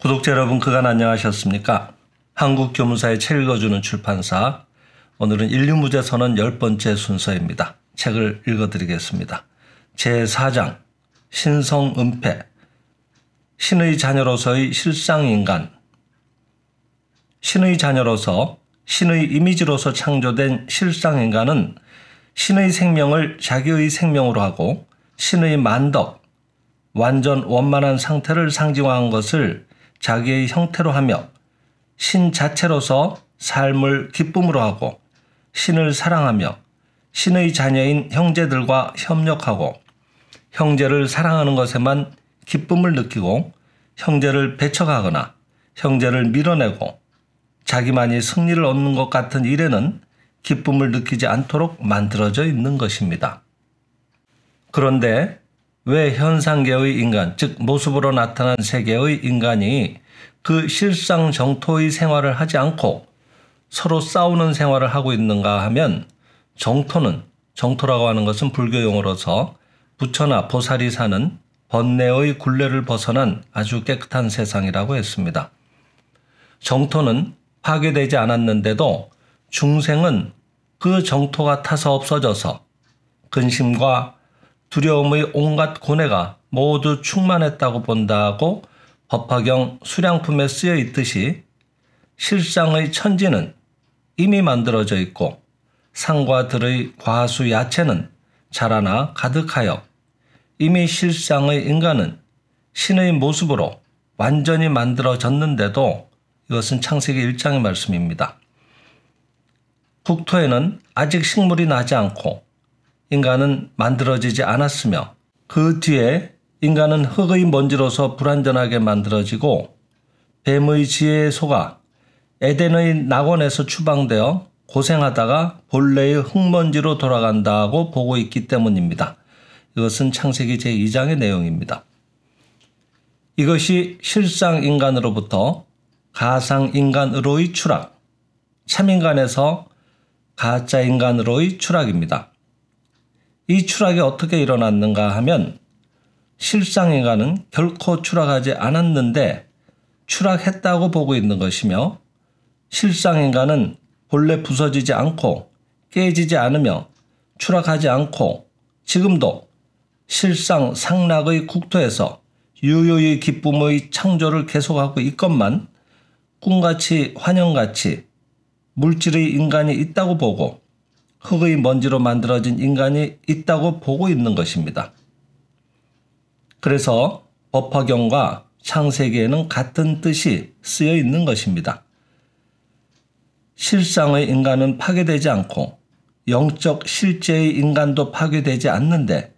구독자 여러분, 그간 안녕하셨습니까? 한국교문사의 책 읽어주는 출판사, 오늘은 인류무제선언 10번째 순서입니다. 책을 읽어드리겠습니다. 제4장 신성은폐, 신의 자녀로서의 실상인간. 신의 자녀로서 신의 이미지로서 창조된 실상인간은 신의 생명을 자기의 생명으로 하고 신의 만덕, 완전 원만한 상태를 상징화한 것을 자기의 형태로 하며 신 자체로서 삶을 기쁨으로 하고 신을 사랑하며 신의 자녀인 형제들과 협력하고 형제를 사랑하는 것에만 기쁨을 느끼고 형제를 배척하거나 형제를 밀어내고 자기만이 승리를 얻는 것 같은 일에는 기쁨을 느끼지 않도록 만들어져 있는 것입니다. 그런데 왜 현상계의 인간, 즉 모습으로 나타난 세계의 인간이 그 실상 정토의 생활을 하지 않고 서로 싸우는 생활을 하고 있는가 하면, 정토라고 하는 것은 불교 용어로서 부처나 보살이 사는 번뇌의 굴레를 벗어난 아주 깨끗한 세상이라고 했습니다. 정토는 파괴되지 않았는데도 중생은 그 정토가 타서 없어져서 근심과 두려움의 온갖 고뇌가 모두 충만했다고 본다고 법화경 수량품에 쓰여 있듯이, 실상의 천지는 이미 만들어져 있고 상과 들의 과수 야채는 자라나 가득하여 이미 실상의 인간은 신의 모습으로 완전히 만들어졌는데도, 이것은 창세기 1장의 말씀입니다. 국토에는 아직 식물이 나지 않고 인간은 만들어지지 않았으며, 그 뒤에 인간은 흙의 먼지로서 불완전하게 만들어지고 뱀의 지혜에 속아 에덴의 낙원에서 추방되어 고생하다가 본래의 흙먼지로 돌아간다고 보고 있기 때문입니다. 이것은 창세기 제2장의 내용입니다. 이것이 실상인간으로부터 가상인간으로의 추락, 참인간에서 가짜인간으로의 추락입니다. 이 추락이 어떻게 일어났는가 하면, 실상인간은 결코 추락하지 않았는데 추락했다고 보고 있는 것이며, 실상인간은 본래 부서지지 않고 깨지지 않으며 추락하지 않고 지금도 실상 상락의 국토에서 유유히 기쁨의 창조를 계속하고 있건만, 꿈같이 환영같이 물질의 인간이 있다고 보고 흙의 먼지로 만들어진 인간이 있다고 보고 있는 것입니다. 그래서 법화경과 창세기에는 같은 뜻이 쓰여 있는 것입니다. 실상의 인간은 파괴되지 않고 영적 실제의 인간도 파괴되지 않는데,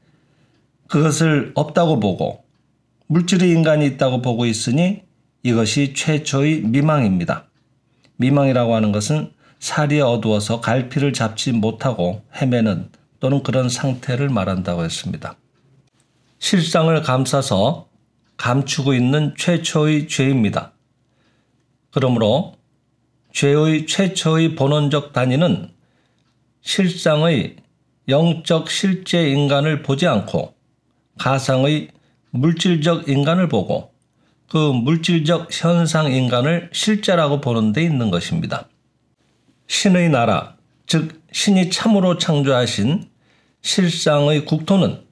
그것을 없다고 보고 물질의 인간이 있다고 보고 있으니 이것이 최초의 미망입니다. 미망이라고 하는 것은 살이 어두워서 갈피를 잡지 못하고 헤매는 또는 그런 상태를 말한다고 했습니다. 실상을 감싸서 감추고 있는 최초의 죄입니다. 그러므로 죄의 최초의 본원적 단위는 실상의 영적 실제 인간을 보지 않고 가상의 물질적 인간을 보고 그 물질적 현상 인간을 실제라고 보는 데 있는 것입니다. 신의 나라, 즉 신이 참으로 창조하신 실상의 국토는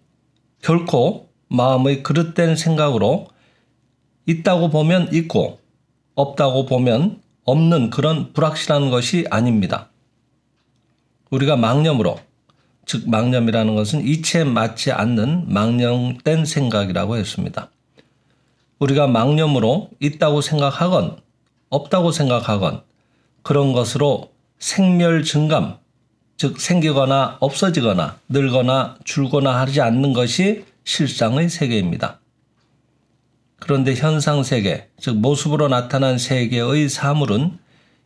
결코 마음의 그릇된 생각으로 있다고 보면 있고 없다고 보면 없는 그런 불확실한 것이 아닙니다. 우리가 망념으로, 즉 망념이라는 것은 이치에 맞지 않는 망념된 생각이라고 했습니다. 우리가 망념으로 있다고 생각하건 없다고 생각하건 그런 것으로 생멸증감, 즉 생기거나 없어지거나 늙거나 줄거나 하지 않는 것이 실상의 세계입니다. 그런데 현상세계, 즉 모습으로 나타난 세계의 사물은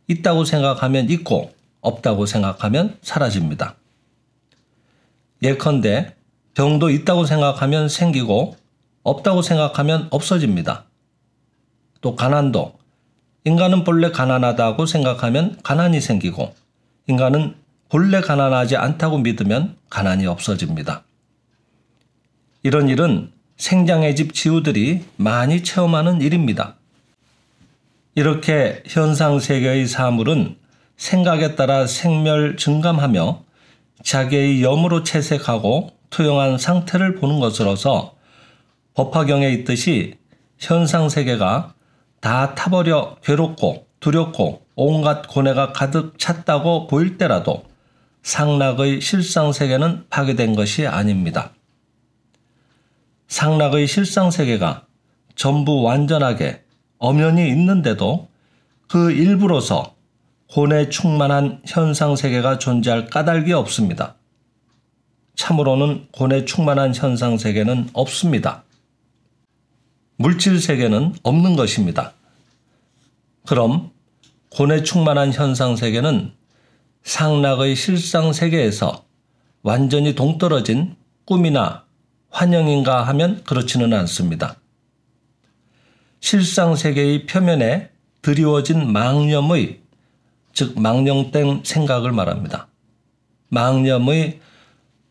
있다고 생각하면 있고 없다고 생각하면 사라집니다. 예컨대 병도 있다고 생각하면 생기고 없다고 생각하면 없어집니다. 또 가난도, 인간은 본래 가난하다고 생각하면 가난이 생기고 인간은 본래 가난하지 않다고 믿으면 가난이 없어집니다. 이런 일은 생장의 집 지우들이 많이 체험하는 일입니다. 이렇게 현상세계의 사물은 생각에 따라 생멸 증감하며 자기의 염으로 채색하고 투영한 상태를 보는 것으로서 법화경에 있듯이 현상세계가 다 타버려 괴롭고 두렵고 온갖 고뇌가 가득 찼다고 보일 때라도 상락의 실상세계는 파괴된 것이 아닙니다. 상락의 실상세계가 전부 완전하게 엄연히 있는데도 그 일부로서 고뇌 충만한 현상세계가 존재할 까닭이 없습니다. 참으로는 고뇌 충만한 현상세계는 없습니다. 물질세계는 없는 것입니다. 그럼 고뇌 충만한 현상세계는 상락의 실상세계에서 완전히 동떨어진 꿈이나 환영인가 하면 그렇지는 않습니다. 실상세계의 표면에 드리워진 망념의, 즉 망령된 생각을 말합니다. 망념의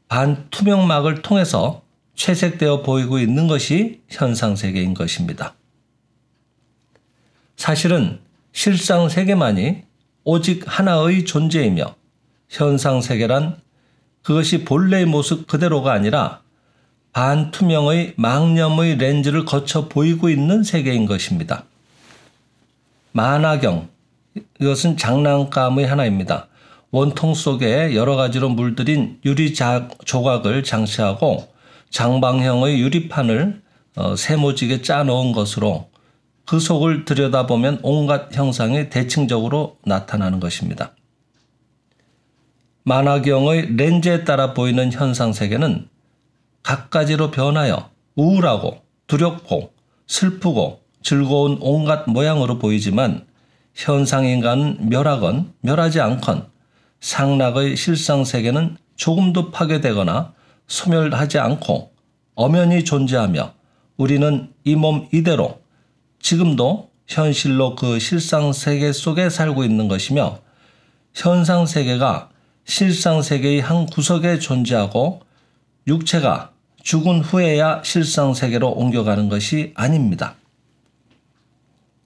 반투명막을 통해서 채색되어 보이고 있는 것이 현상세계인 것입니다. 사실은 실상세계만이 오직 하나의 존재이며 현상세계란 그것이 본래의 모습 그대로가 아니라 반투명의 망념의 렌즈를 거쳐 보이고 있는 세계인 것입니다. 만화경, 이것은 장난감의 하나입니다. 원통 속에 여러 가지로 물들인 유리 조각을 장치하고 장방형의 유리판을 세모지게 짜놓은 것으로 그 속을 들여다보면 온갖 형상이 대칭적으로 나타나는 것입니다. 만화경의 렌즈에 따라 보이는 현상세계는 갖가지로 변하여 우울하고 두렵고 슬프고 즐거운 온갖 모양으로 보이지만 현상인간은 멸하건 멸하지 않건 상락의 실상세계는 조금도 파괴되거나 소멸하지 않고 엄연히 존재하며 우리는 이 몸 이대로 지금도 현실로 그 실상세계 속에 살고 있는 것이며 현상세계가 실상세계의 한 구석에 존재하고 육체가 죽은 후에야 실상세계로 옮겨가는 것이 아닙니다.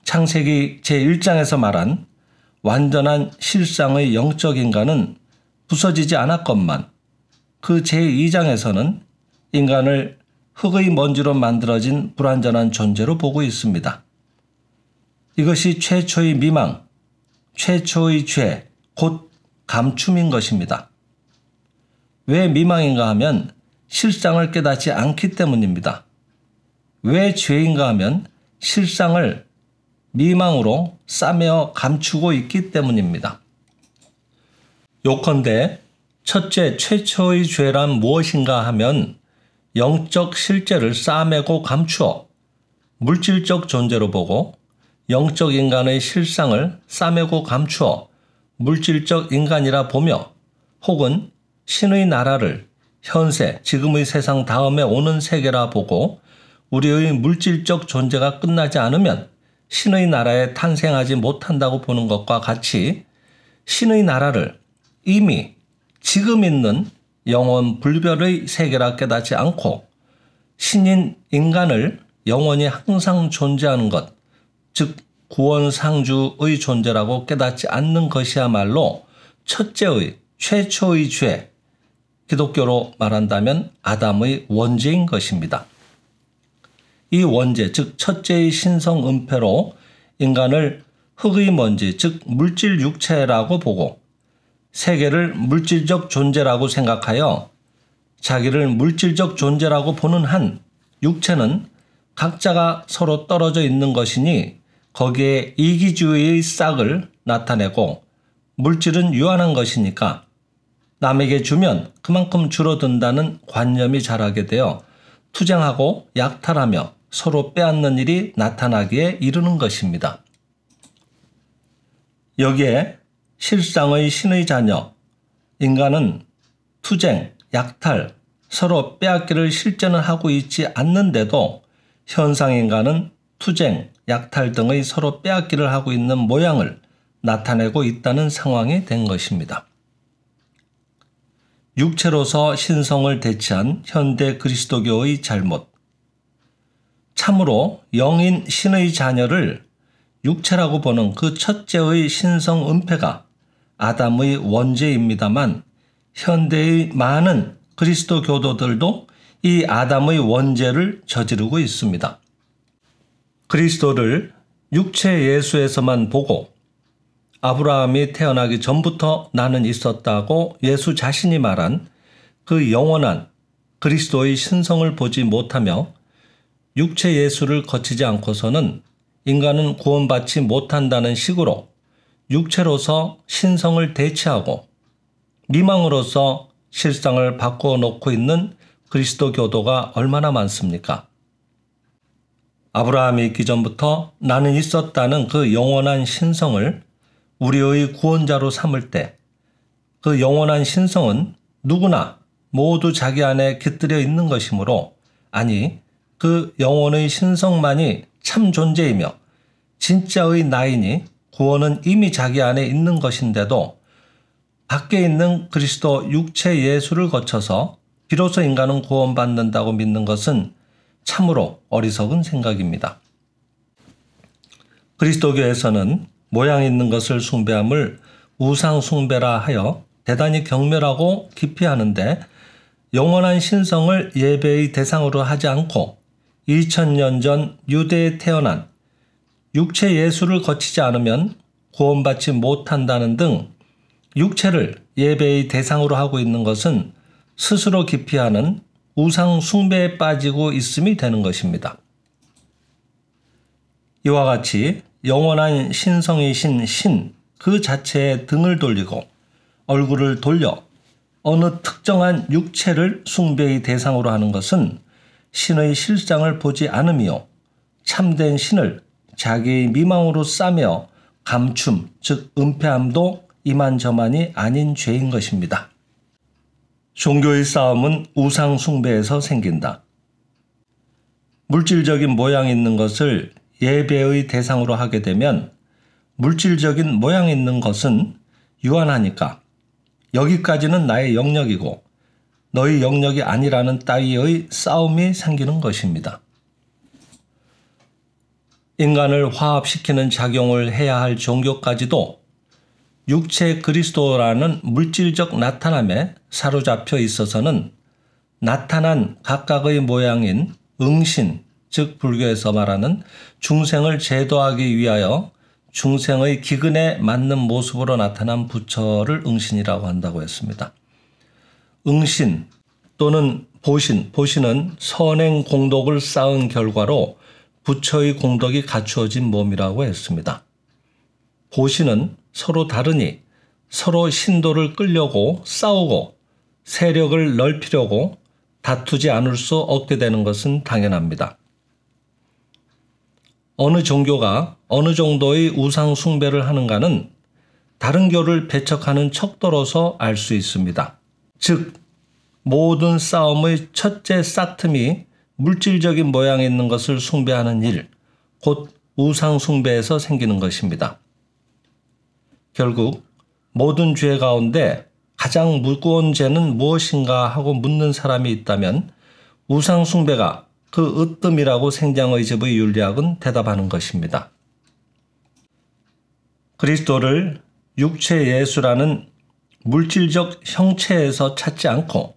창세기 제1장에서 말한 완전한 실상의 영적 인간은 부서지지 않았건만 그 제2장에서는 인간을 흙의 먼지로 만들어진 불완전한 존재로 보고 있습니다. 이것이 최초의 미망, 최초의 죄, 곧 감춤인 것입니다. 왜 미망인가 하면 실상을 깨닫지 않기 때문입니다. 왜 죄인가 하면 실상을 미망으로 싸매어 감추고 있기 때문입니다. 요컨대 첫째 최초의 죄란 무엇인가 하면 영적 실제를 싸매고 감추어 물질적 존재로 보고 영적 인간의 실상을 싸매고 감추어 물질적 인간이라 보며 혹은 신의 나라를 현세, 지금의 세상 다음에 오는 세계라 보고 우리의 물질적 존재가 끝나지 않으면 신의 나라에 탄생하지 못한다고 보는 것과 같이 신의 나라를 이미 지금 있는 영원 불별의 세계라 깨닫지 않고 신인 인간을 영원히 항상 존재하는 것, 즉 구원상주의 존재라고 깨닫지 않는 것이야말로 첫째의 최초의 죄, 기독교로 말한다면 아담의 원죄인 것입니다. 이 원죄, 즉 첫째의 신성 은폐로 인간을 흙의 먼지, 즉 물질 육체라고 보고 세계를 물질적 존재라고 생각하여 자기를 물질적 존재라고 보는 한 육체는 각자가 서로 떨어져 있는 것이니 거기에 이기주의의 싹을 나타내고 물질은 유한한 것이니까 남에게 주면 그만큼 줄어든다는 관념이 자라게 되어 투쟁하고 약탈하며 서로 빼앗는 일이 나타나기에 이르는 것입니다. 여기에 실상의 신의 자녀, 인간은 투쟁, 약탈, 서로 빼앗기를 실제는 하고 있지 않는데도 현상인간은 투쟁, 약탈 등의 서로 빼앗기를 하고 있는 모양을 나타내고 있다는 상황이 된 것입니다. 육체로서 신성을 대체한 현대 그리스도교의 잘못. 참으로 영인 신의 자녀를 육체라고 보는 그 첫째의 신성 은폐가 아담의 원죄입니다만 현대의 많은 그리스도 교도들도 이 아담의 원죄를 저지르고 있습니다. 그리스도를 육체 예수에서만 보고 아브라함이 태어나기 전부터 나는 있었다고 예수 자신이 말한 그 영원한 그리스도의 신성을 보지 못하며 육체 예수를 거치지 않고서는 인간은 구원받지 못한다는 식으로 육체로서 신성을 대체하고 미망으로서 실상을 바꾸어 놓고 있는 그리스도 교도가 얼마나 많습니까? 아브라함이 있기 전부터 나는 있었다는 그 영원한 신성을 우리의 구원자로 삼을 때 그 영원한 신성은 누구나 모두 자기 안에 깃들여 있는 것이므로, 아니 그 영혼의 신성만이 참 존재이며 진짜의 나이니 구원은 이미 자기 안에 있는 것인데도 밖에 있는 그리스도 육체 예수를 거쳐서 비로소 인간은 구원받는다고 믿는 것은 참으로 어리석은 생각입니다. 그리스도교에서는 모양 있는 것을 숭배함을 우상 숭배라 하여 대단히 경멸하고 기피 하는데, 영원한 신성을 예배의 대상으로 하지 않고 2000년 전 유대에 태어난 육체 예수를 거치지 않으면 구원받지 못한다는 등 육체를 예배의 대상으로 하고 있는 것은 스스로 기피하는 우상 숭배에 빠지고 있음이 되는 것입니다. 이와 같이 영원한 신성이신 신 그 자체에 등을 돌리고 얼굴을 돌려 어느 특정한 육체를 숭배의 대상으로 하는 것은 신의 실상을 보지 않으며 참된 신을 자기의 미망으로 싸며 감춤, 즉 은폐함도 이만저만이 아닌 죄인 것입니다. 종교의 싸움은 우상 숭배에서 생긴다. 물질적인 모양 있는 것을 예배의 대상으로 하게 되면 물질적인 모양 있는 것은 유한하니까 여기까지는 나의 영역이고 너희 영역이 아니라는 따위의 싸움이 생기는 것입니다. 인간을 화합시키는 작용을 해야 할 종교까지도 육체 그리스도라는 물질적 나타남에 사로잡혀 있어서는 나타난 각각의 모양인 응신, 즉 불교에서 말하는 중생을 제도하기 위하여 중생의 기근에 맞는 모습으로 나타난 부처를 응신이라고 한다고 했습니다. 응신 또는 보신, 보신은 선행 공덕을 쌓은 결과로 부처의 공덕이 갖추어진 몸이라고 했습니다. 보신은 서로 다르니 서로 신도를 끌려고 싸우고 세력을 넓히려고 다투지 않을 수 없게 되는 것은 당연합니다. 어느 종교가 어느 정도의 우상 숭배를 하는가는 다른 교를 배척하는 척도로서 알 수 있습니다. 즉 모든 싸움의 첫째 싹틈이 물질적인 모양이 있는 것을 숭배하는 일, 곧 우상 숭배에서 생기는 것입니다. 결국 모든 죄 가운데 가장 무거운 죄는 무엇인가 하고 묻는 사람이 있다면 우상 숭배가 그 으뜸이라고 생장의 집의 윤리학은 대답하는 것입니다. 그리스도를 육체 예수라는 물질적 형체에서 찾지 않고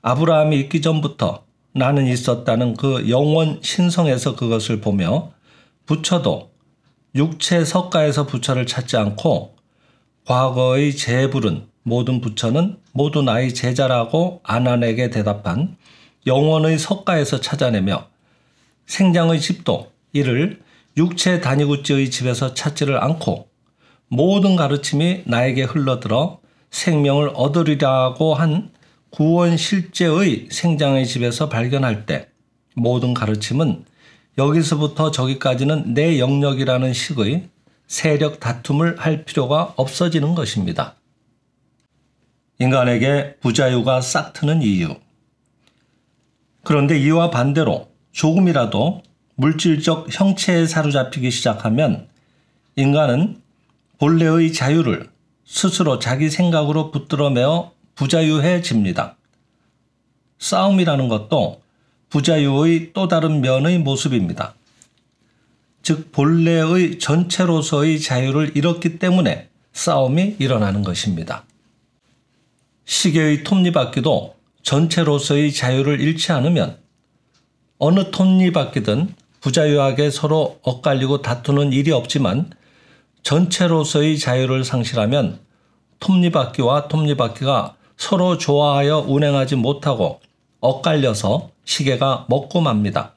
아브라함이 있기 전부터 나는 있었다는 그 영원 신성에서 그것을 보며 부처도 육체 석가에서 부처를 찾지 않고 과거의 제부른 모든 부처는 모두 나의 제자라고 아난에게 대답한 영원의 석가에서 찾아내며 생장의 집도 이를 육체 단위구찌의 집에서 찾지를 않고 모든 가르침이 나에게 흘러들어 생명을 얻으리라고 한 구원 실제의 생장의 집에서 발견할 때 모든 가르침은 여기서부터 저기까지는 내 영역이라는 식의 세력 다툼을 할 필요가 없어지는 것입니다. 인간에게 부자유가 싹 트는 이유. 그런데 이와 반대로 조금이라도 물질적 형체에 사로잡히기 시작하면 인간은 본래의 자유를 스스로 자기 생각으로 붙들어매어 부자유해집니다. 싸움이라는 것도 부자유의 또 다른 면의 모습입니다. 즉 본래의 전체로서의 자유를 잃었기 때문에 싸움이 일어나는 것입니다. 시계의 톱니바퀴도 전체로서의 자유를 잃지 않으면 어느 톱니바퀴든 부자유하게 서로 엇갈리고 다투는 일이 없지만 전체로서의 자유를 상실하면 톱니바퀴와 톱니바퀴가 서로 좋아하여 운행하지 못하고 엇갈려서 시계가 먹고 맙니다.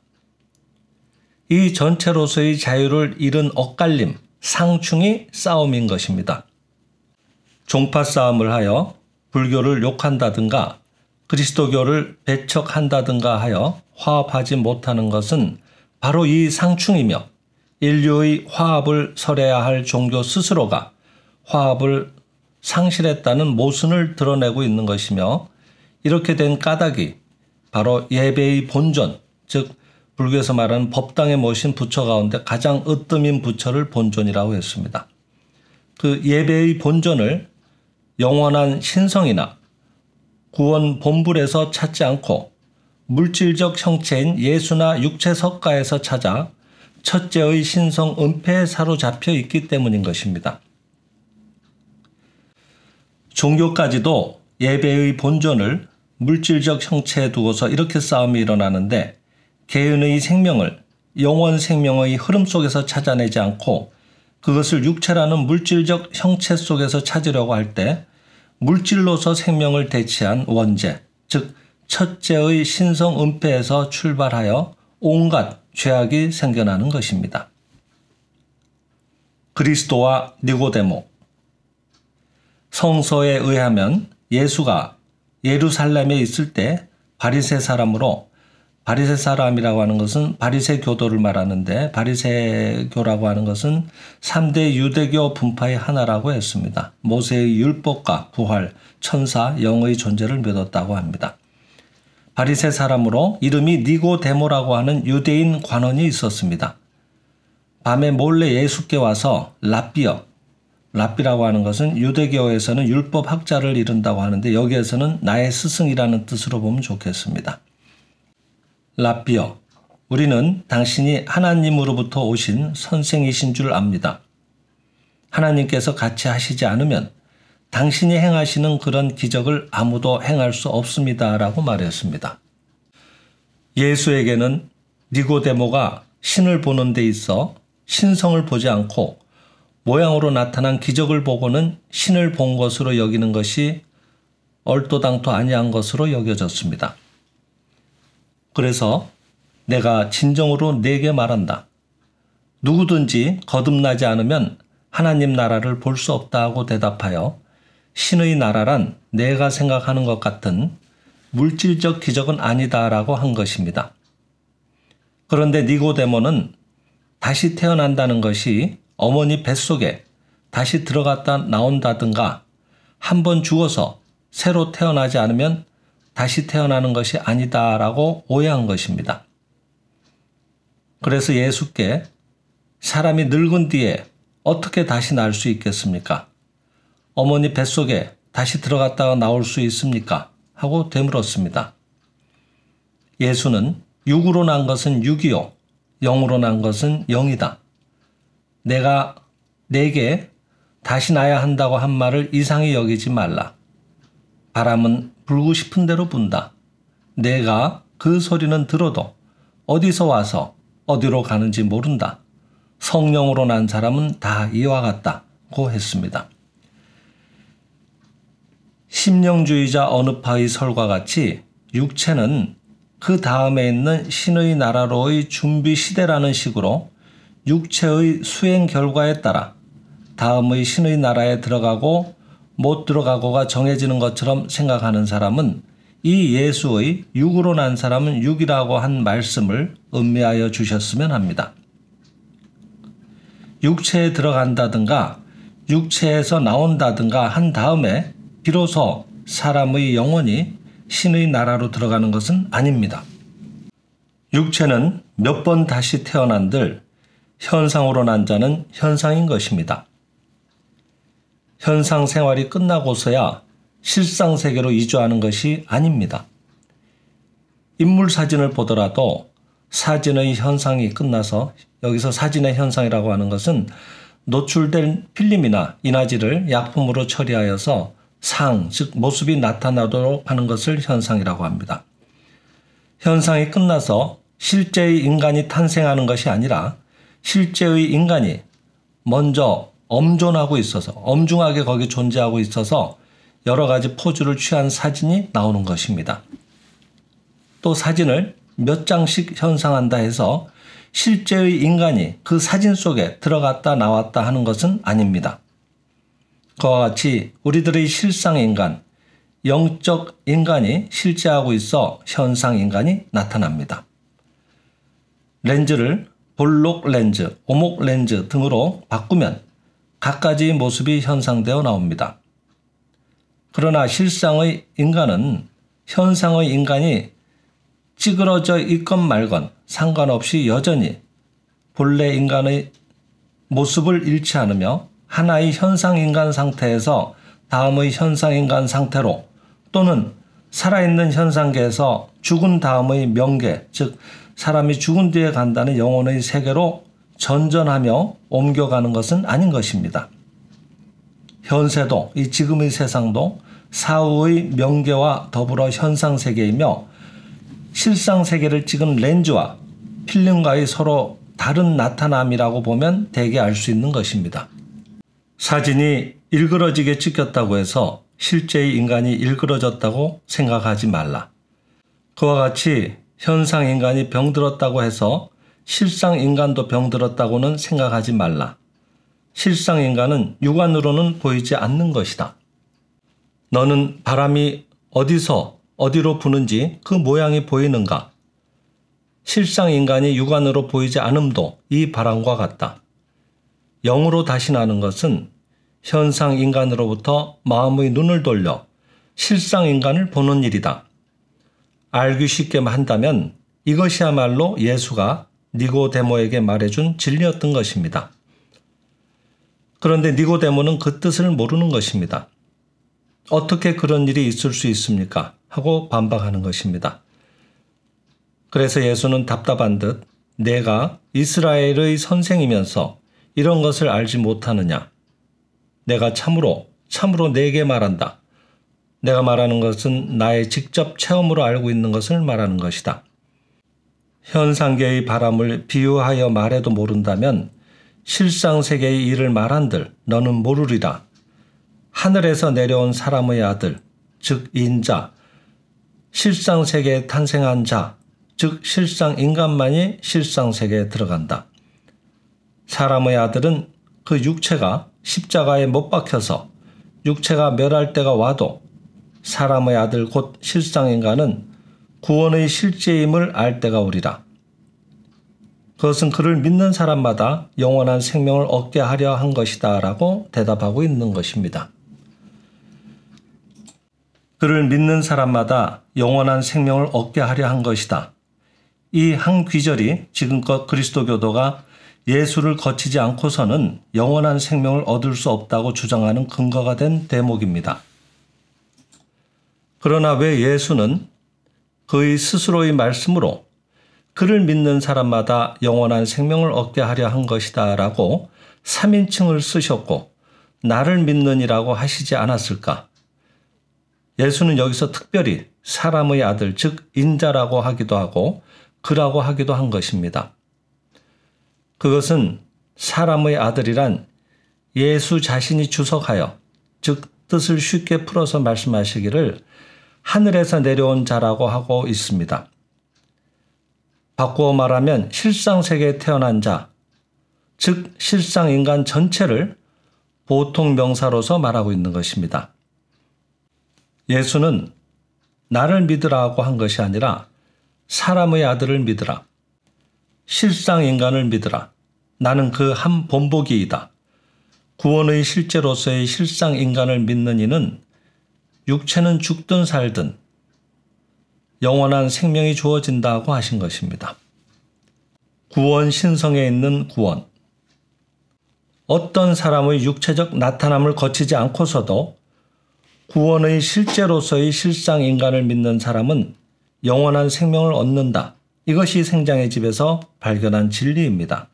이 전체로서의 자유를 잃은 엇갈림, 상충이 싸움인 것입니다. 종파 싸움을 하여 불교를 욕한다든가 그리스도교를 배척한다든가 하여 화합하지 못하는 것은 바로 이 상충이며 인류의 화합을 설해야 할 종교 스스로가 화합을 상실했다는 모순을 드러내고 있는 것이며 이렇게 된 까닭이 바로 예배의 본존, 즉 불교에서 말하는 법당에 모신 부처 가운데 가장 으뜸인 부처를 본존이라고 했습니다. 그 예배의 본존을 영원한 신성이나 구원 본불에서 찾지 않고 물질적 형체인 예수나 육체 석가에서 찾아 첫째의 신성 은폐에 사로잡혀 있기 때문인 것입니다. 종교까지도 예배의 본존을 물질적 형체에 두고서 이렇게 싸움이 일어나는데 개인의 생명을 영원 생명의 흐름 속에서 찾아내지 않고 그것을 육체라는 물질적 형체 속에서 찾으려고 할 때 물질로서 생명을 대체한 원죄, 즉 첫째의 신성 은폐에서 출발하여 온갖 죄악이 생겨나는 것입니다. 그리스도와 니고데모. 성서에 의하면 예수가 예루살렘에 있을 때 바리새 사람으로, 바리새 사람이라고 하는 것은 바리새 교도를 말하는데 바리새교라고 하는 것은 3대 유대교 분파의 하나라고 했습니다. 모세의 율법과 부활, 천사, 영의 존재를 믿었다고 합니다. 바리새 사람으로 이름이 니고데모라고 하는 유대인 관원이 있었습니다. 밤에 몰래 예수께 와서 랍비라고 하는 것은 유대교에서는 율법 학자를 이른다고 하는데 여기에서는 나의 스승이라는 뜻으로 보면 좋겠습니다. 랍비여, 우리는 당신이 하나님으로부터 오신 선생이신 줄 압니다. 하나님께서 같이 하시지 않으면 당신이 행하시는 그런 기적을 아무도 행할 수 없습니다. 라고 말했습니다. 예수에게는 니고데모가 신을 보는 데 있어 신성을 보지 않고 모양으로 나타난 기적을 보고는 신을 본 것으로 여기는 것이 얼토당토 아니한 것으로 여겨졌습니다. 그래서 내가 진정으로 네게 말한다. 누구든지 거듭나지 않으면 하나님 나라를 볼 수 없다고 대답하여 신의 나라란 내가 생각하는 것 같은 물질적 기적은 아니다라고 한 것입니다. 그런데 니고데모는 다시 태어난다는 것이 어머니 뱃속에 다시 들어갔다 나온다든가 한 번 죽어서 새로 태어나지 않으면 다시 태어나는 것이 아니다라고 오해한 것입니다. 그래서 예수께 사람이 늙은 뒤에 어떻게 다시 날 수 있겠습니까? 어머니 뱃속에 다시 들어갔다가 나올 수 있습니까? 하고 되물었습니다. 예수는 육으로 난 것은 육이요, 영으로 난 것은 영이다. 내가 내게 다시 나야 한다고 한 말을 이상히 여기지 말라. 바람은 불고 싶은 대로 분다. 내가 그 소리는 들어도 어디서 와서 어디로 가는지 모른다. 성령으로 난 사람은 다 이와 같다고 했습니다. 심령주의자 어느 파의 설과 같이 육체는 그 다음에 있는 신의 나라로의 준비 시대라는 식으로 육체의 수행 결과에 따라 다음의 신의 나라에 들어가고 못 들어가고가 정해지는 것처럼 생각하는 사람은 이 예수의 육으로 난 사람은 육이라고 한 말씀을 음미하여 주셨으면 합니다. 육체에 들어간다든가 육체에서 나온다든가 한 다음에 비로소 사람의 영혼이 신의 나라로 들어가는 것은 아닙니다. 육체는 몇 번 다시 태어난들 현상으로 난 자는 현상인 것입니다. 현상 생활이 끝나고서야 실상 세계로 이주하는 것이 아닙니다. 인물 사진을 보더라도 사진의 현상이 끝나서 여기서 사진의 현상이라고 하는 것은 노출된 필름이나 인화질을 약품으로 처리하여서 즉 모습이 나타나도록 하는 것을 현상이라고 합니다. 현상이 끝나서 실제의 인간이 탄생하는 것이 아니라 실제의 인간이 먼저 엄존하고 있어서 엄중하게 거기 존재하고 있어서 여러 가지 포즈를 취한 사진이 나오는 것입니다. 또 사진을 몇 장씩 현상한다 해서 실제의 인간이 그 사진 속에 들어갔다 나왔다 하는 것은 아닙니다. 그와 같이 우리들의 실상 인간, 영적 인간이 실제하고 있어 현상 인간이 나타납니다. 렌즈를 볼록 렌즈, 오목 렌즈 등으로 바꾸면 갖가지 모습이 현상되어 나옵니다. 그러나 실상의 인간은 현상의 인간이 찌그러져 있건 말건 상관없이 여전히 본래 인간의 모습을 잃지 않으며 하나의 현상인간 상태에서 다음의 현상인간 상태로 또는 살아있는 현상계에서 죽은 다음의 명계, 즉 사람이 죽은 뒤에 간다는 영혼의 세계로 전전하며 옮겨가는 것은 아닌 것입니다. 현세도 이 지금의 세상도 사후의 명계와 더불어 현상세계이며 실상세계를 찍은 렌즈와 필름과의 서로 다른 나타남이라고 보면 대개 알 수 있는 것입니다. 사진이 일그러지게 찍혔다고 해서 실제의 인간이 일그러졌다고 생각하지 말라. 그와 같이 현상인간이 병들었다고 해서 실상인간도 병들었다고는 생각하지 말라. 실상인간은 육안으로는 보이지 않는 것이다. 너는 바람이 어디서 어디로 부는지 그 모양이 보이는가? 실상인간이 육안으로 보이지 않음도 이 바람과 같다. 영으로 다시 나는 것은 현상인간으로부터 마음의 눈을 돌려 실상인간을 보는 일이다. 알기 쉽게 한다면 이것이야말로 예수가 니고데모에게 말해준 진리였던 것입니다. 그런데 니고데모는 그 뜻을 모르는 것입니다. 어떻게 그런 일이 있을 수 있습니까? 하고 반박하는 것입니다. 그래서 예수는 답답한 듯 내가 이스라엘의 선생이면서 이런 것을 알지 못하느냐? 내가 참으로 내게 말한다. 내가 말하는 것은 나의 직접 체험으로 알고 있는 것을 말하는 것이다. 현상계의 바람을 비유하여 말해도 모른다면 실상세계의 일을 말한들 너는 모르리라. 하늘에서 내려온 사람의 아들, 즉 인자, 실상세계에 탄생한 자, 즉 실상인간만이 실상세계에 들어간다. 사람의 아들은 그 육체가 십자가에 못 박혀서 육체가 멸할 때가 와도 사람의 아들 곧 실상인간은 구원의 실제임을 알 때가 오리라. 그것은 그를 믿는 사람마다 영원한 생명을 얻게 하려 한 것이다 라고 대답하고 있는 것입니다. 그를 믿는 사람마다 영원한 생명을 얻게 하려 한 것이다. 이 한 귀절이 지금껏 그리스도교도가 예수를 거치지 않고서는 영원한 생명을 얻을 수 없다고 주장하는 근거가 된 대목입니다. 그러나 왜 예수는 그의 스스로의 말씀으로 그를 믿는 사람마다 영원한 생명을 얻게 하려 한 것이다 라고 3인칭을 쓰셨고 나를 믿느니라고 하시지 않았을까? 예수는 여기서 특별히 사람의 아들, 즉 인자라고 하기도 하고 그라고 하기도 한 것입니다. 그것은 사람의 아들이란 예수 자신이 주석하여, 즉 뜻을 쉽게 풀어서 말씀하시기를 하늘에서 내려온 자라고 하고 있습니다. 바꾸어 말하면 실상세계에 태어난 자, 즉 실상인간 전체를 보통 명사로서 말하고 있는 것입니다. 예수는 나를 믿으라고 한 것이 아니라 사람의 아들을 믿으라. 실상인간을 믿으라. 나는 그 한 본보기이다. 구원의 실제로서의 실상인간을 믿는 이는 육체는 죽든 살든 영원한 생명이 주어진다고 하신 것입니다. 구원 신성에 있는 구원. 어떤 사람의 육체적 나타남을 거치지 않고서도 구원의 실제로서의 실상인간을 믿는 사람은 영원한 생명을 얻는다. 이것이 생장의 집에서 발견한 진리입니다.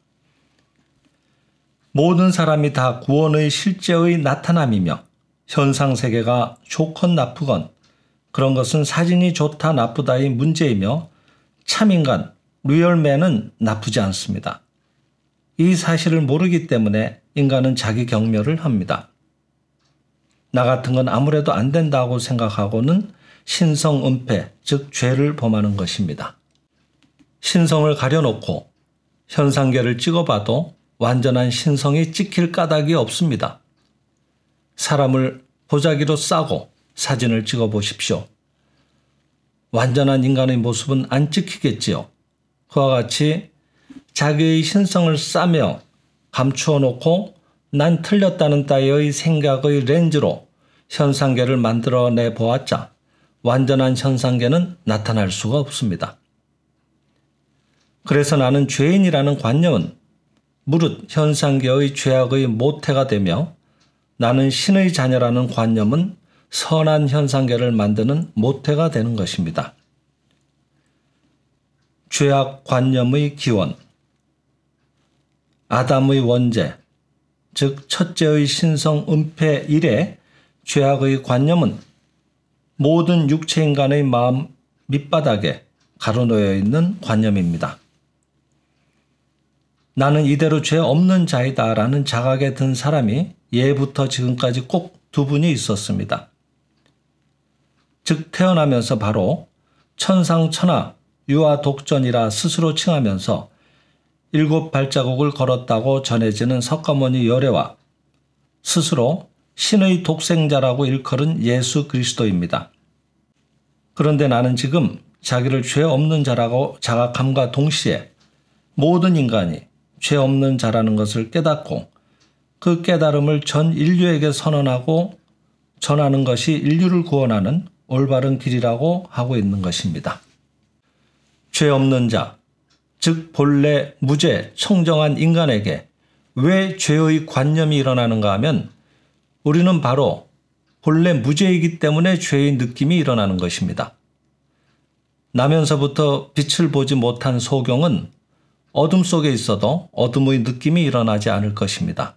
모든 사람이 다 구원의 실제의 나타남이며 현상세계가 좋건 나쁘건 그런 것은 사진이 좋다 나쁘다의 문제이며 참인간, 리얼맨은 나쁘지 않습니다. 이 사실을 모르기 때문에 인간은 자기 경멸을 합니다. 나 같은 건 아무래도 안 된다고 생각하고는 신성은폐, 즉 죄를 범하는 것입니다. 신성을 가려놓고 현상계를 찍어봐도 완전한 신성이 찍힐 까닭이 없습니다. 사람을 보자기로 싸고 사진을 찍어보십시오. 완전한 인간의 모습은 안 찍히겠지요. 그와 같이 자기의 신성을 싸며 감추어 놓고 난 틀렸다는 따위의 생각의 렌즈로 현상계를 만들어내 보았자 완전한 현상계는 나타날 수가 없습니다. 그래서 나는 죄인이라는 관념은 무릇 현상계의 죄악의 모태가 되며 나는 신의 자녀라는 관념은 선한 현상계를 만드는 모태가 되는 것입니다. 죄악 관념의 기원, 아담의 원죄, 즉 첫째의 신성 은폐 이래 죄악의 관념은 모든 육체인간의 마음 밑바닥에 가로놓여 있는 관념입니다. 나는 이대로 죄 없는 자이다 라는 자각에 든 사람이 예부터 지금까지 꼭 두 분이 있었습니다. 즉 태어나면서 바로 천상천하 유아독전이라 스스로 칭하면서 7 발자국을 걸었다고 전해지는 석가모니 열애와 스스로 신의 독생자라고 일컬은 예수 그리스도입니다. 그런데 나는 지금 자기를 죄 없는 자라고 자각함과 동시에 모든 인간이 죄 없는 자라는 것을 깨닫고 그 깨달음을 전 인류에게 선언하고 전하는 것이 인류를 구원하는 올바른 길이라고 하고 있는 것입니다. 죄 없는 자, 즉 본래 무죄, 청정한 인간에게 왜 죄의 관념이 일어나는가 하면 우리는 바로 본래 무죄이기 때문에 죄의 느낌이 일어나는 것입니다. 나면서부터 빛을 보지 못한 소경은 어둠 속에 있어도 어둠의 느낌이 일어나지 않을 것입니다.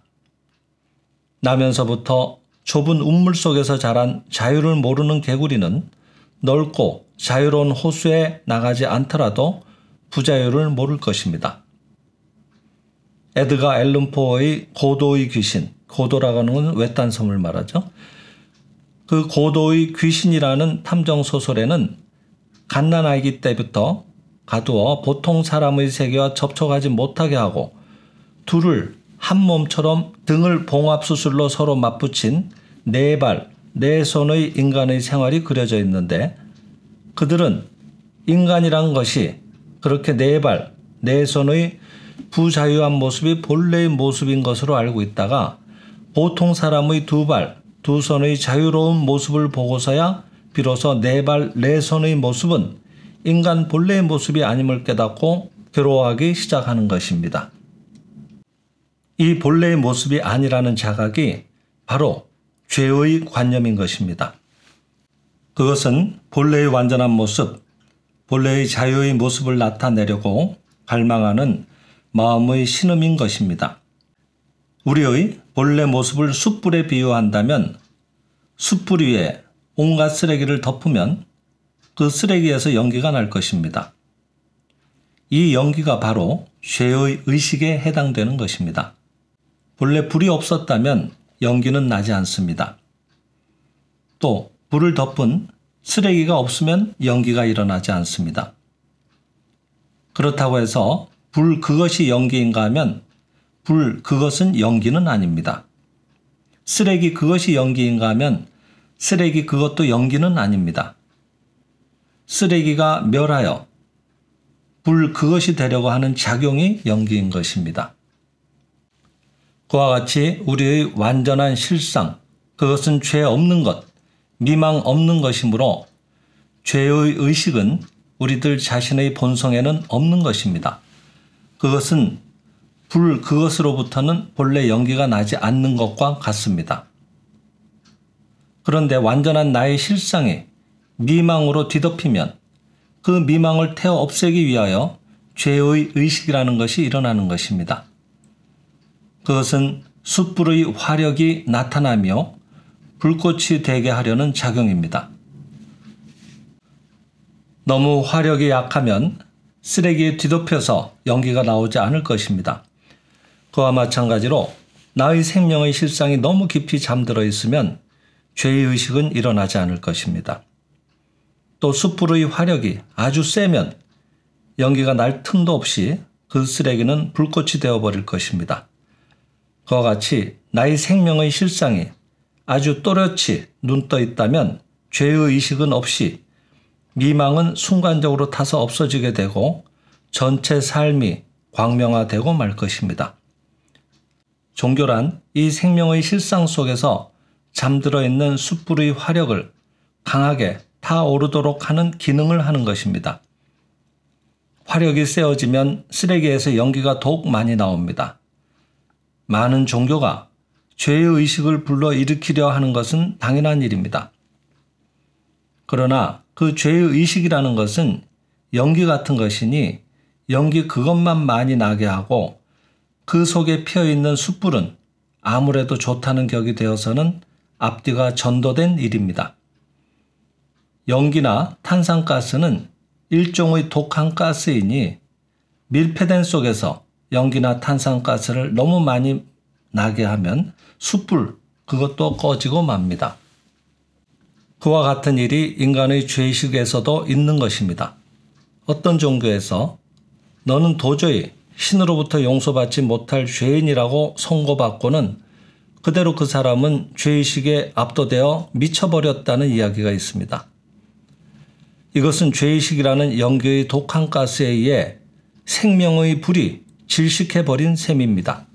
나면서부터 좁은 운물 속에서 자란 자유를 모르는 개구리는 넓고 자유로운 호수에 나가지 않더라도 부자유를 모를 것입니다. 에드가 앨런 포어의 고도의 귀신, 고도라고 하는 건 외딴 섬을 말하죠. 그 고도의 귀신이라는 탐정소설에는 갓난아기 때부터 가두어 보통 사람의 세계와 접촉하지 못하게 하고 둘을 한 몸처럼 등을 봉합수술로 서로 맞붙인 네 발, 네 손의 인간의 생활이 그려져 있는데 그들은 인간이란 것이 그렇게 네 발, 네 손의 부자유한 모습이 본래의 모습인 것으로 알고 있다가 보통 사람의 두 발, 두 손의 자유로운 모습을 보고서야 비로소 네 발, 네 손의 모습은 인간 본래의 모습이 아님을 깨닫고 괴로워하기 시작하는 것입니다. 이 본래의 모습이 아니라는 자각이 바로 죄의 관념인 것입니다. 그것은 본래의 완전한 모습, 본래의 자유의 모습을 나타내려고 갈망하는 마음의 신음인 것입니다. 우리의 본래 모습을 숯불에 비유한다면 숯불 위에 온갖 쓰레기를 덮으면 그 쓰레기에서 연기가 날 것입니다. 이 연기가 바로 죄의 의식에 해당되는 것입니다. 본래 불이 없었다면 연기는 나지 않습니다. 또 불을 덮은 쓰레기가 없으면 연기가 일어나지 않습니다. 그렇다고 해서 불 그것이 연기인가 하면 불 그것은 연기는 아닙니다. 쓰레기 그것이 연기인가 하면 쓰레기 그것도 연기는 아닙니다. 쓰레기가 멸하여 불 그것이 되려고 하는 작용이 연기인 것입니다. 그와 같이 우리의 완전한 실상, 그것은 죄 없는 것, 미망 없는 것이므로 죄의 의식은 우리들 자신의 본성에는 없는 것입니다. 그것은 불 그것으로부터는 본래 연기가 나지 않는 것과 같습니다. 그런데 완전한 나의 실상이 미망으로 뒤덮이면 그 미망을 태워 없애기 위하여 죄의 의식이라는 것이 일어나는 것입니다. 그것은 숯불의 화력이 나타나며 불꽃이 되게 하려는 작용입니다. 너무 화력이 약하면 쓰레기에 뒤덮여서 연기가 나오지 않을 것입니다. 그와 마찬가지로 나의 생명의 실상이 너무 깊이 잠들어 있으면 죄의식은 일어나지 않을 것입니다. 또 숯불의 화력이 아주 세면 연기가 날 틈도 없이 그 쓰레기는 불꽃이 되어버릴 것입니다. 그와 같이 나의 생명의 실상이 아주 또렷이 눈떠 있다면 죄의식은 없이 미망은 순간적으로 타서 없어지게 되고 전체 삶이 광명화되고 말 것입니다. 종교란 이 생명의 실상 속에서 잠들어 있는 숯불의 화력을 강하게 타오르도록 하는 기능을 하는 것입니다. 화력이 세어지면 쓰레기에서 연기가 더욱 많이 나옵니다. 많은 종교가 죄의 의식을 불러일으키려 하는 것은 당연한 일입니다. 그러나 그 죄의 의식이라는 것은 연기 같은 것이니 연기 그것만 많이 나게 하고 그 속에 피어있는 숯불은 아무래도 좋다는 격이 되어서는 앞뒤가 전도된 일입니다. 연기나 탄산가스는 일종의 독한 가스이니 밀폐된 속에서 연기나 탄산가스를 너무 많이 나게 하면 숯불 그것도 꺼지고 맙니다. 그와 같은 일이 인간의 죄의식에서도 있는 것입니다. 어떤 종교에서 너는 도저히 신으로부터 용서받지 못할 죄인이라고 선고받고는 그대로 그 사람은 죄의식에 압도되어 미쳐버렸다는 이야기가 있습니다. 이것은 죄의식이라는 연기의 독한 가스에 의해 생명의 불이 질식해버린 셈입니다.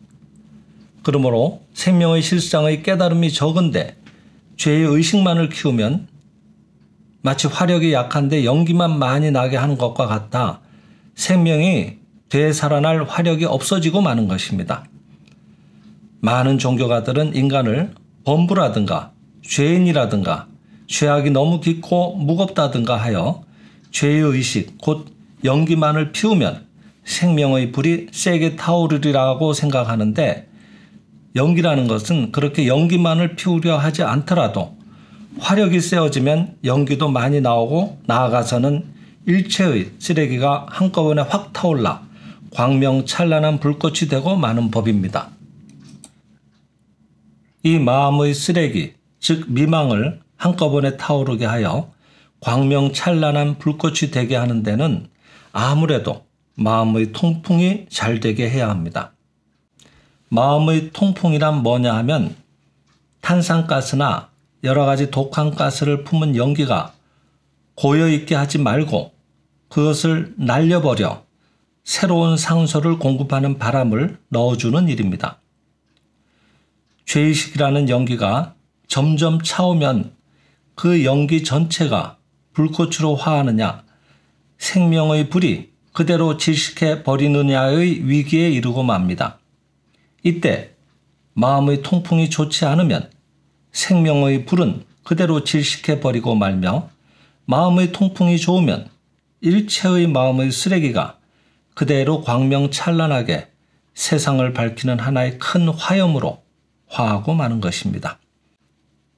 그러므로 생명의 실상의 깨달음이 적은데 죄의 의식만을 키우면 마치 화력이 약한데 연기만 많이 나게 하는 것과 같아 생명이 되살아날 화력이 없어지고 마는 것입니다. 많은 종교가들은 인간을 범부라든가 죄인이라든가 죄악이 너무 깊고 무겁다든가 하여 죄의 의식 곧 연기만을 피우면 생명의 불이 세게 타오르리라고 생각하는데 연기라는 것은 그렇게 연기만을 피우려 하지 않더라도 화력이 세어지면 연기도 많이 나오고 나아가서는 일체의 쓰레기가 한꺼번에 확 타올라 광명찬란한 불꽃이 되고 마는 법입니다. 이 마음의 쓰레기, 즉 미망을 한꺼번에 타오르게 하여 광명찬란한 불꽃이 되게 하는 데는 아무래도 마음의 통풍이 잘 되게 해야 합니다. 마음의 통풍이란 뭐냐 하면 탄산가스나 여러 가지 독한 가스를 품은 연기가 고여있게 하지 말고 그것을 날려버려 새로운 상소를 공급하는 바람을 넣어주는 일입니다. 죄의식이라는 연기가 점점 차오면 그 연기 전체가 불꽃으로 화하느냐 생명의 불이 그대로 질식해 버리느냐의 위기에 이르고 맙니다. 이때 마음의 통풍이 좋지 않으면 생명의 불은 그대로 질식해 버리고 말며 마음의 통풍이 좋으면 일체의 마음의 쓰레기가 그대로 광명찬란하게 세상을 밝히는 하나의 큰 화염으로 화하고 마는 것입니다.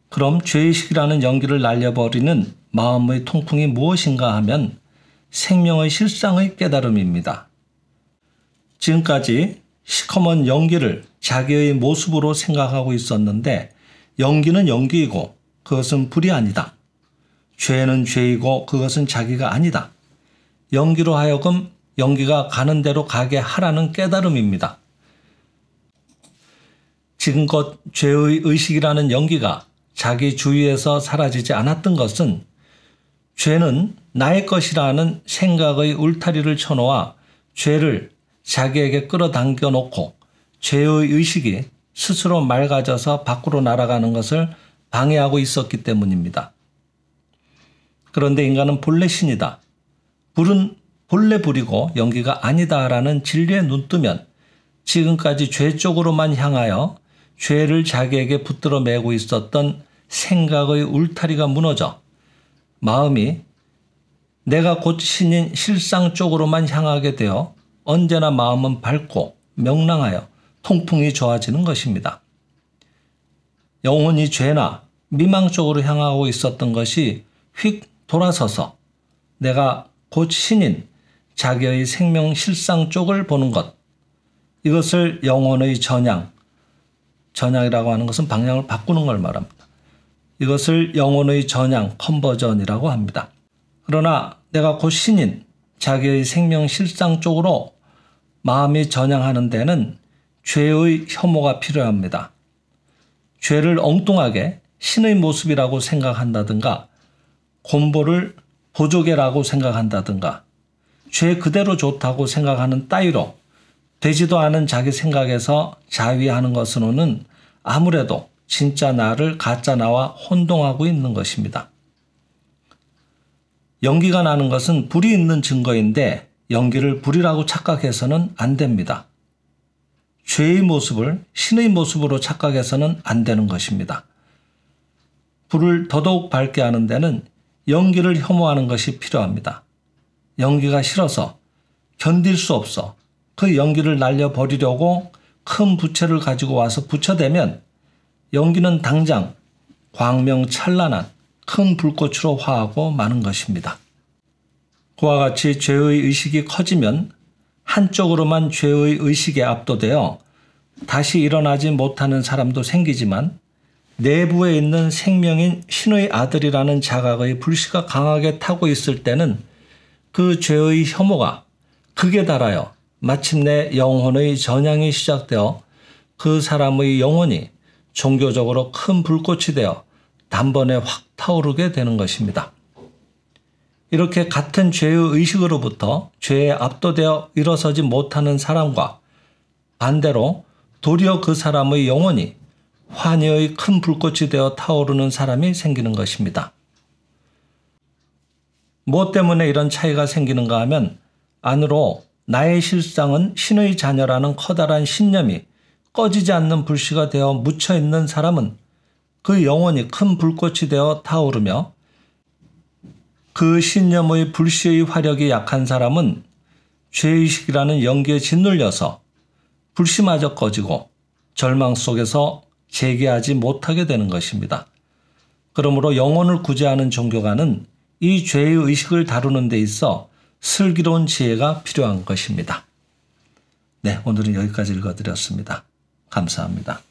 그럼 죄의식이라는 연기를 날려버리는 마음의 통풍이 무엇인가 하면 생명의 실상의 깨달음입니다. 지금까지 시커먼 연기를 자기의 모습으로 생각하고 있었는데 연기는 연기이고 그것은 불이 아니다. 죄는 죄이고 그것은 자기가 아니다. 연기로 하여금 연기가 가는 대로 가게 하라는 깨달음입니다. 지금껏 죄의 의식이라는 연기가 자기 주위에서 사라지지 않았던 것은 죄는 나의 것이라는 생각의 울타리를 쳐놓아 죄를 자기에게 끌어당겨 놓고 죄의 의식이 스스로 맑아져서 밖으로 날아가는 것을 방해하고 있었기 때문입니다. 그런데 인간은 본래 신이다. 불은 본래 불이고 연기가 아니다라는 진리에 눈뜨면 지금까지 죄 쪽으로만 향하여 죄를 자기에게 붙들어 매고 있었던 생각의 울타리가 무너져 마음이 내가 곧 신인 실상 쪽으로만 향하게 되어 언제나 마음은 밝고 명랑하여 통풍이 좋아지는 것입니다. 영혼이 죄나 미망 쪽으로 향하고 있었던 것이 휙 돌아서서 내가 곧 신인 자기의 생명 실상 쪽을 보는 것, 이것을 영혼의 전향이라고 하는 것은 방향을 바꾸는 걸 말합니다. 이것을 영혼의 전향, 컨버전이라고 합니다. 그러나 내가 곧 신인 자기의 생명 실상 쪽으로 마음이 전향하는 데는 죄의 혐오가 필요합니다. 죄를 엉뚱하게 신의 모습이라고 생각한다든가 곰보를 보조개라고 생각한다든가 죄 그대로 좋다고 생각하는 따위로 되지도 않은 자기 생각에서 자위하는 것으로는 아무래도 진짜 나를 가짜 나와 혼동하고 있는 것입니다. 연기가 나는 것은 불이 있는 증거인데 연기를 불이라고 착각해서는 안 됩니다. 죄의 모습을 신의 모습으로 착각해서는 안 되는 것입니다. 불을 더더욱 밝게 하는 데는 연기를 혐오하는 것이 필요합니다. 연기가 싫어서 견딜 수 없어 그 연기를 날려버리려고 큰 부채를 가지고 와서 붙여대면 연기는 당장 광명찬란한 큰 불꽃으로 화하고 마는 것입니다. 그와 같이 죄의 의식이 커지면 한쪽으로만 죄의 의식에 압도되어 다시 일어나지 못하는 사람도 생기지만 내부에 있는 생명인 신의 아들이라는 자각의 불씨가 강하게 타고 있을 때는 그 죄의 혐오가 극에 달하여 마침내 영혼의 전향이 시작되어 그 사람의 영혼이 종교적으로 큰 불꽃이 되어 단번에 확 타오르게 되는 것입니다. 이렇게 같은 죄의 의식으로부터 죄에 압도되어 일어서지 못하는 사람과 반대로 도리어 그 사람의 영혼이 환희의 큰 불꽃이 되어 타오르는 사람이 생기는 것입니다. 무엇 때문에 이런 차이가 생기는가 하면 안으로 나의 실상은 신의 자녀라는 커다란 신념이 꺼지지 않는 불씨가 되어 묻혀있는 사람은 그 영혼이 큰 불꽃이 되어 타오르며 그 신념의 불씨의 화력이 약한 사람은 죄의식이라는 연기에 짓눌려서 불씨마저 꺼지고 절망 속에서 재개하지 못하게 되는 것입니다. 그러므로 영혼을 구제하는 종교가는 이 죄의 의식을 다루는 데 있어 슬기로운 지혜가 필요한 것입니다. 네, 오늘은 여기까지 읽어드렸습니다. 감사합니다.